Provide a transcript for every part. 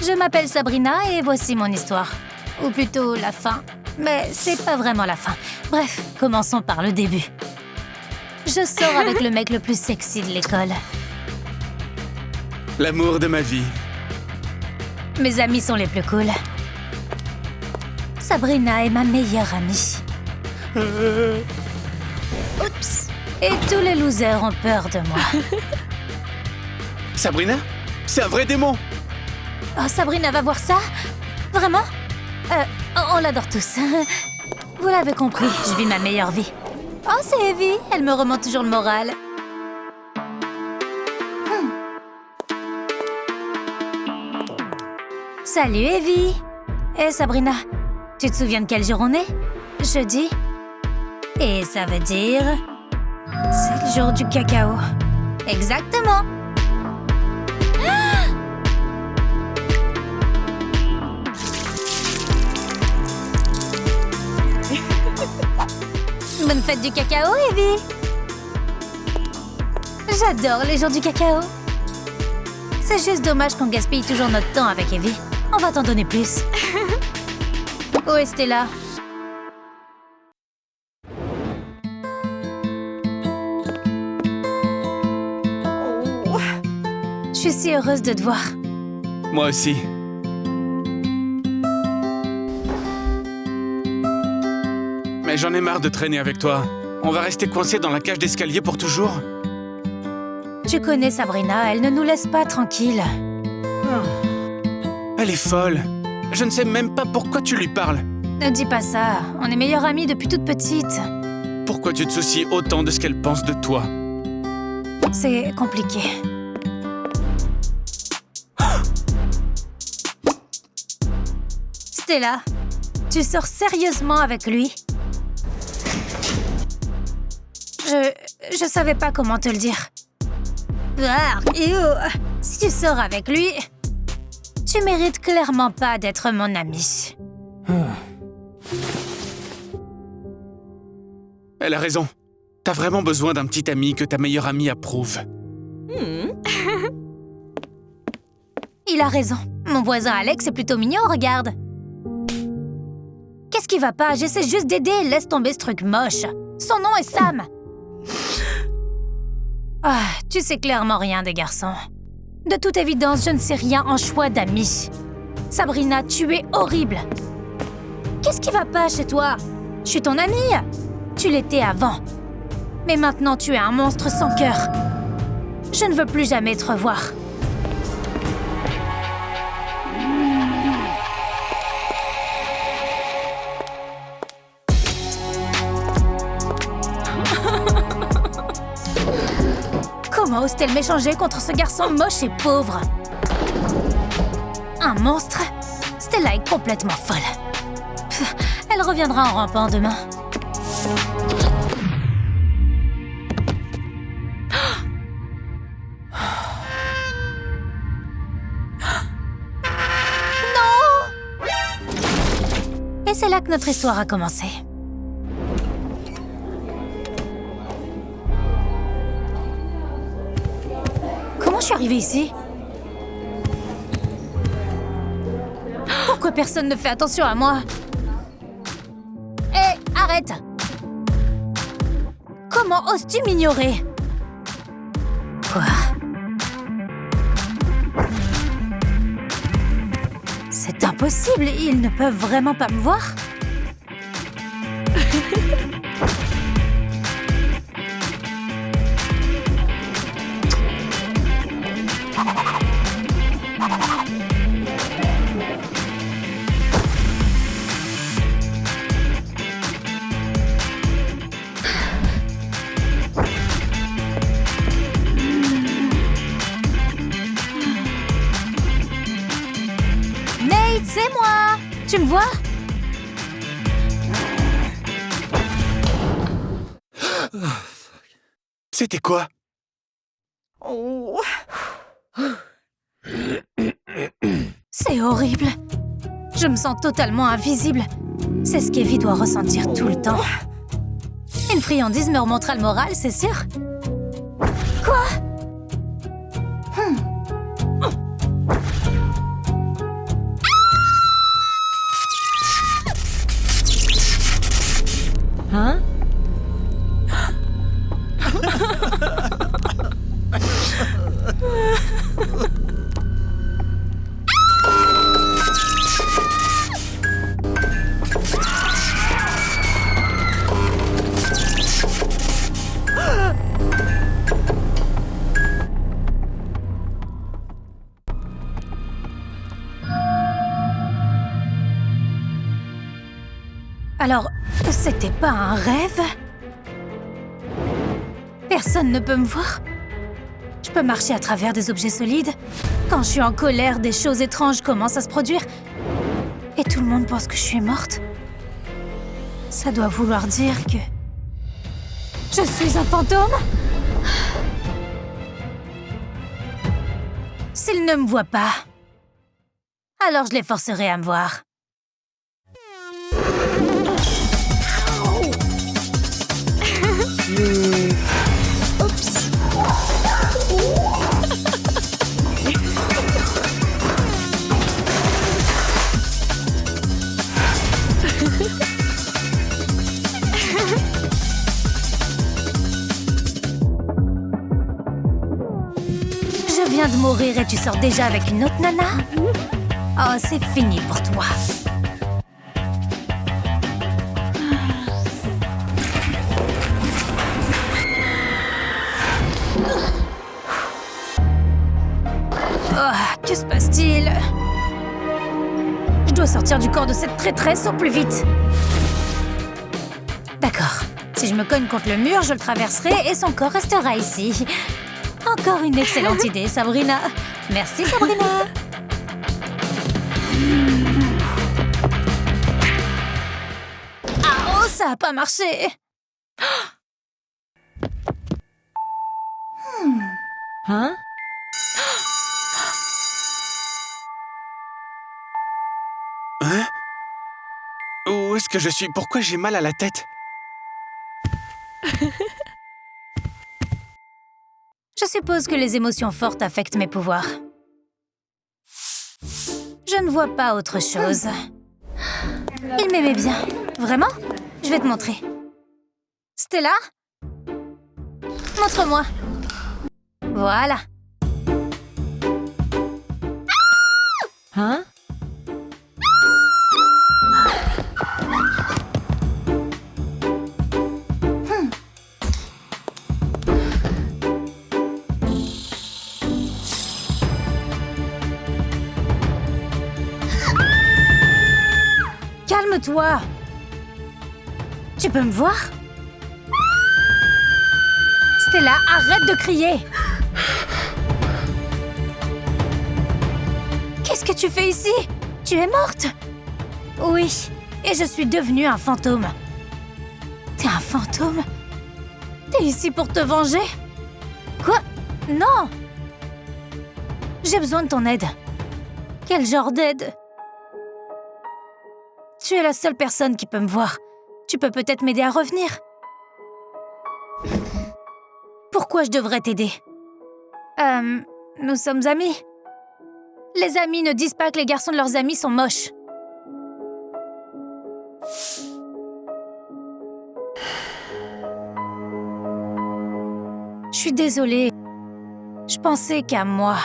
Je m'appelle Sabrina et voici mon histoire. Ou plutôt la fin. Mais c'est pas vraiment la fin. Bref, commençons par le début. Je sors avec le mec le plus sexy de l'école. L'amour de ma vie. Mes amis sont les plus cool. Sabrina est ma meilleure amie. Oups. Et tous les losers ont peur de moi. Sabrina? C'est un vrai démon! Oh, Sabrina va voir ça? Vraiment? On l'adore tous. Vous l'avez compris, je vis ma meilleure vie. Oh, c'est Evie, elle me remonte toujours le moral. Salut Evie. Et Sabrina, tu te souviens de quel jour on est? Jeudi. Et ça veut dire... c'est le jour du cacao. Exactement. Bonne fête du cacao, Evie. J'adore les jours du cacao. C'est juste dommage qu'on gaspille toujours notre temps avec Evie. On va t'en donner plus. Où est Stella? Je suis si heureuse de te voir. Moi aussi. Mais j'en ai marre de traîner avec toi. On va rester coincés dans la cage d'escalier pour toujours? Tu connais Sabrina, elle ne nous laisse pas tranquilles. Elle est folle. Je ne sais même pas pourquoi tu lui parles. Ne dis pas ça, on est meilleures amies depuis toute petite. Pourquoi tu te soucies autant de ce qu'elle pense de toi? C'est compliqué. Stella, tu sors sérieusement avec lui? Je savais pas comment te le dire. Ah, si tu sors avec lui, tu mérites clairement pas d'être mon ami. Elle a raison. T'as vraiment besoin d'un petit ami que ta meilleure amie approuve. Il a raison. Mon voisin Alex est plutôt mignon, regarde. Qu'est-ce qui va pas? J'essaie juste d'aider, laisse tomber ce truc moche. Son nom est Sam. Ah, tu sais clairement rien des garçons. De toute évidence, je ne sais rien en choix d'amis. Sabrina, tu es horrible. Qu'est-ce qui va pas chez toi? Je suis ton amie. Tu l'étais avant. Mais maintenant, tu es un monstre sans cœur. Je ne veux plus jamais te revoir. Comment ose-t-elle m'échanger contre ce garçon moche et pauvre? Un monstre? Stella est complètement folle. Pff, elle reviendra en rampant demain. Non! Et c'est là que notre histoire a commencé. Comment je suis arrivée ici? Pourquoi personne ne fait attention à moi? Hé, arrête! Comment oses-tu m'ignorer? Quoi? C'est impossible, ils ne peuvent vraiment pas me voir? C'est moi! Tu me vois? C'était quoi? C'est horrible. Je me sens totalement invisible. C'est ce qu'Evie doit ressentir tout le temps. Une friandise me remontera le moral, c'est sûr. Quoi? Hein? Alors, c'était pas un rêve? Personne ne peut me voir? Je peux marcher à travers des objets solides? Quand je suis en colère, des choses étranges commencent à se produire. Et tout le monde pense que je suis morte? Ça doit vouloir dire que... je suis un fantôme? S'ils ne me voient pas, alors je les forcerai à me voir. Oups. Je viens de mourir et tu sors déjà avec une autre nana? Oh, c'est fini pour toi. Oh, que se passe-t-il? Je dois sortir du corps de cette traîtresse au plus vite. D'accord. Si je me cogne contre le mur, je le traverserai et son corps restera ici. Encore une excellente idée, Sabrina. Merci, Sabrina. Ah oh, ça a pas marché. Hein? Hein? Où est-ce que je suis? Pourquoi j'ai mal à la tête? Je suppose que les émotions fortes affectent mes pouvoirs. Je ne vois pas autre chose. Il m'aimait bien. Vraiment? Je vais te montrer. Stella? Montre-moi. Voilà. Hein? Calme-toi. Tu peux me voir? Stella, arrête de crier. Qu'est-ce que tu fais ici? Tu es morte? Oui, et je suis devenue un fantôme. T'es un fantôme? T'es ici pour te venger? Quoi? Non! J'ai besoin de ton aide. Quel genre d'aide? Tu es la seule personne qui peut me voir. Tu peux peut-être m'aider à revenir. Pourquoi je devrais t'aider? Nous sommes amis. Les amis ne disent pas que les garçons de leurs amis sont moches. Je suis désolée. Je pensais qu'à moi.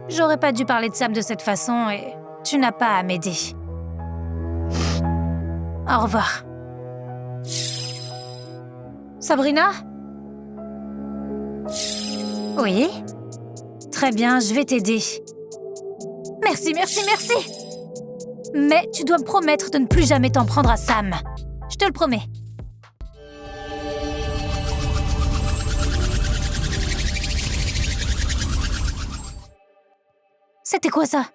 J'aurais pas dû parler de Sam de cette façon et tu n'as pas à m'aider. Au revoir. Sabrina? Oui? Très bien, je vais t'aider. Merci, merci, merci! Mais tu dois me promettre de ne plus jamais t'en prendre à Sam. Je te le promets. C'était quoi ça?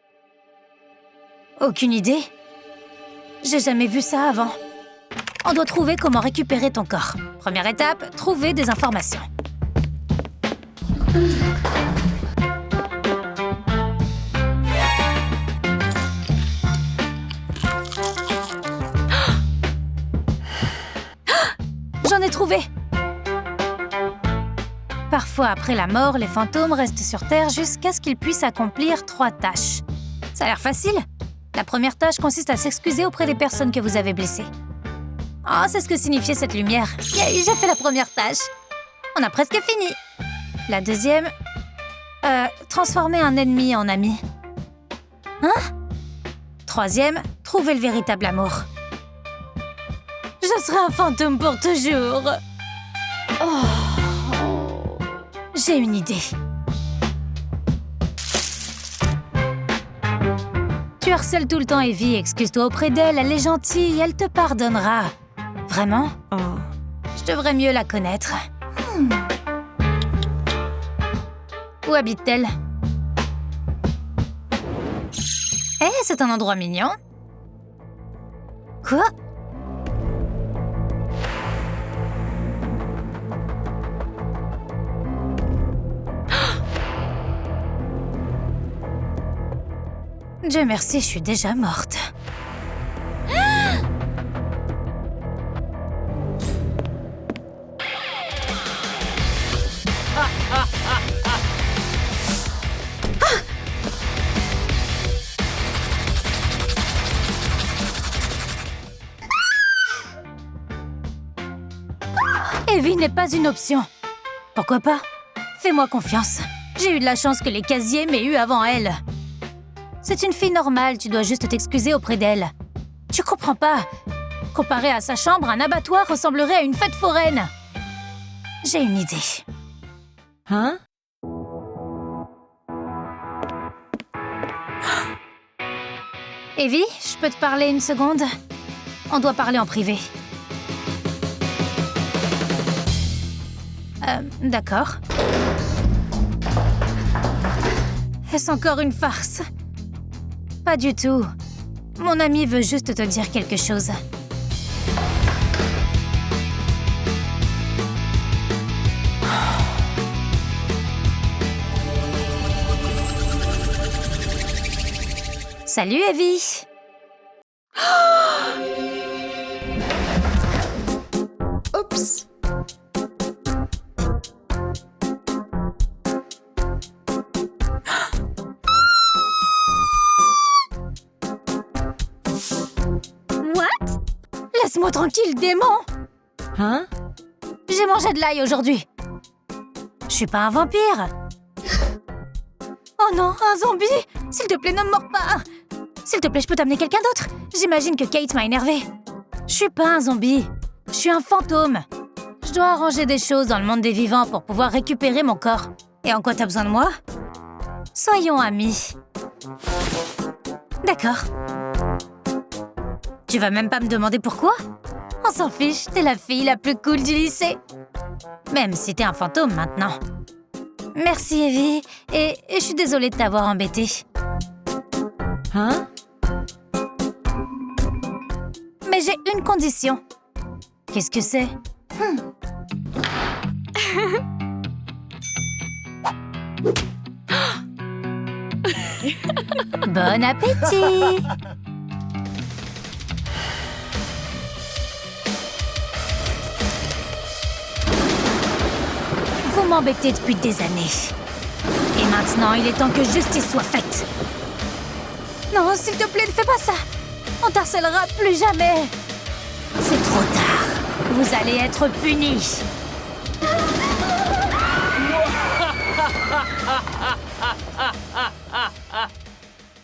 Aucune idée. J'ai jamais vu ça avant. On doit trouver comment récupérer ton corps. Première étape, trouver des informations. J'en ai trouvé! Parfois, après la mort, les fantômes restent sur Terre jusqu'à ce qu'ils puissent accomplir 3 tâches. Ça a l'air facile. La première tâche consiste à s'excuser auprès des personnes que vous avez blessées. Oh, c'est ce que signifiait cette lumière. J'ai fait la première tâche. On a presque fini. La deuxième... transformer un ennemi en ami. Hein? Troisième, trouver le véritable amour. Je serai un fantôme pour toujours. Oh. J'ai une idée. Tu harcèles tout le temps Evie, excuse-toi auprès d'elle, elle est gentille, elle te pardonnera. Vraiment? Oh. Je devrais mieux la connaître. Où habite-t-elle? Eh, c'est un endroit mignon. Quoi? Dieu merci, je suis déjà morte. Evie n'est pas une option. Pourquoi pas? Fais-moi confiance. J'ai eu de la chance que les casiers m'aient eu avant elle. C'est une fille normale, tu dois juste t'excuser auprès d'elle. Tu comprends pas? Comparé à sa chambre, un abattoir ressemblerait à une fête foraine. J'ai une idée. Hein? Evie, je peux te parler une seconde? On doit parler en privé. D'accord. Est-ce encore une farce? Pas du tout. Mon ami veut juste te dire quelque chose. Salut, Evie. Oups. What? Laisse-moi tranquille, démon! Hein? J'ai mangé de l'ail aujourd'hui. Je suis pas un vampire. Oh non, un zombie! S'il te plaît, ne me mords pas! S'il te plaît, je peux t'amener quelqu'un d'autre? J'imagine que Kate m'a énervée. Je suis pas un zombie. Je suis un fantôme. Je dois arranger des choses dans le monde des vivants pour pouvoir récupérer mon corps. Et en quoi t'as besoin de moi? Soyons amis. D'accord. Tu vas même pas me demander pourquoi? On s'en fiche, t'es la fille la plus cool du lycée. Même si t'es un fantôme maintenant. Merci, Evie. Et je suis désolée de t'avoir embêtée. Hein? Mais j'ai une condition. Qu'est-ce que c'est? Bon appétit! Vous m'embêtez depuis des années. Et maintenant, il est temps que justice soit faite. Non, s'il te plaît, ne fais pas ça. On t'harcèlera plus jamais. C'est trop tard. Vous allez être punis.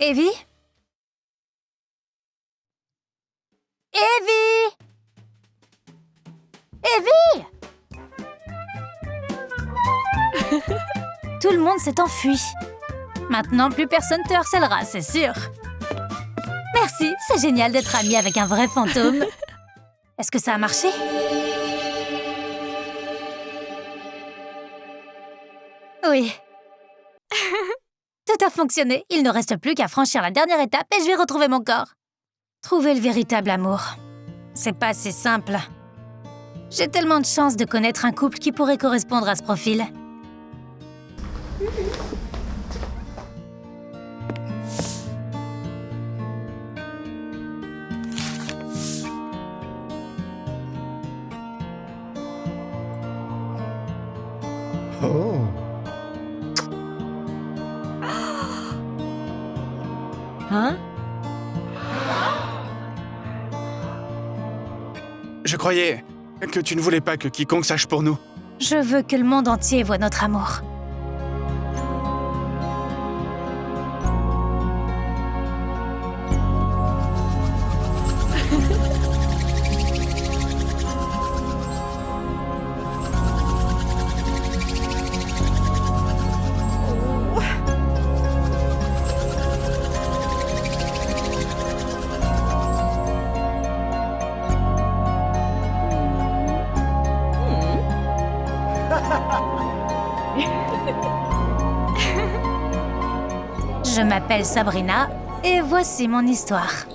Evie? Evie? Evie? Tout le monde s'est enfui. Maintenant, plus personne te harcèlera, c'est sûr. Merci, c'est génial d'être amie avec un vrai fantôme. Est-ce que ça a marché? Oui. Tout a fonctionné. Il ne reste plus qu'à franchir la dernière étape et je vais retrouver mon corps. Trouver le véritable amour. C'est pas si simple. J'ai tellement de chance de connaître un couple qui pourrait correspondre à ce profil. Oh. Hein? Je croyais que tu ne voulais pas que quiconque sache pour nous. Je veux que le monde entier voie notre amour. Je m'appelle Sabrina et voici mon histoire.